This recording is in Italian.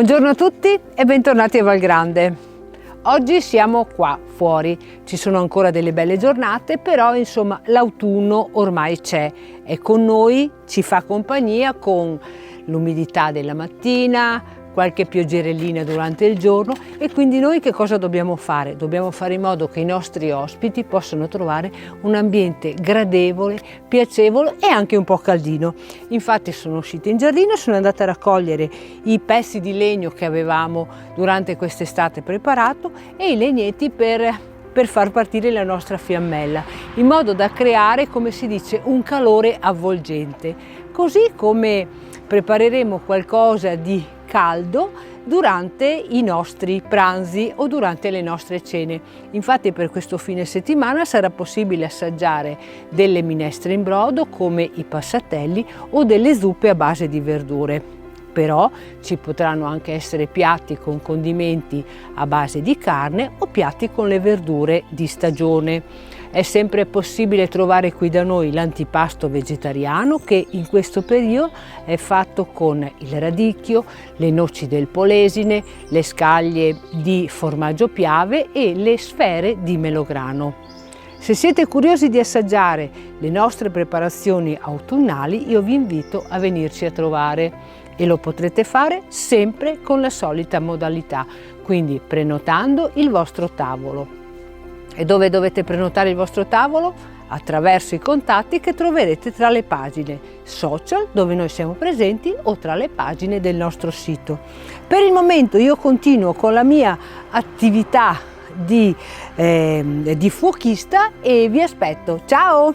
Buongiorno a tutti e bentornati a Valgrande. Oggi siamo qua fuori, ci sono ancora delle belle giornate, però insomma l'autunno ormai c'è e con noi ci fa compagnia con l'umidità della mattina, qualche pioggerellina durante il giorno e quindi noi che cosa dobbiamo fare? Dobbiamo fare in modo che i nostri ospiti possano trovare un ambiente gradevole, piacevole e anche un po' caldino. Infatti sono uscita in giardino, sono andata a raccogliere i pezzi di legno che avevamo durante quest'estate preparato e i legnetti per far partire la nostra fiammella, in modo da creare, come si dice, un calore avvolgente. Così come prepareremo qualcosa di caldo durante i nostri pranzi o durante le nostre cene. Infatti per questo fine settimana sarà possibile assaggiare delle minestre in brodo come i passatelli o delle zuppe a base di verdure. Però ci potranno anche essere piatti con condimenti a base di carne o piatti con le verdure di stagione. È sempre possibile trovare qui da noi l'antipasto vegetariano che in questo periodo è fatto con il radicchio, le noci del polesine, le scaglie di formaggio Piave e le sfere di melograno. Se siete curiosi di assaggiare le nostre preparazioni autunnali, io vi invito a venirci a trovare e lo potrete fare sempre con la solita modalità, quindi prenotando il vostro tavolo. E dove dovete prenotare il vostro tavolo? Attraverso i contatti che troverete tra le pagine social dove noi siamo presenti o tra le pagine del nostro sito. Per il momento io continuo con la mia attività di fuochista e vi aspetto. Ciao!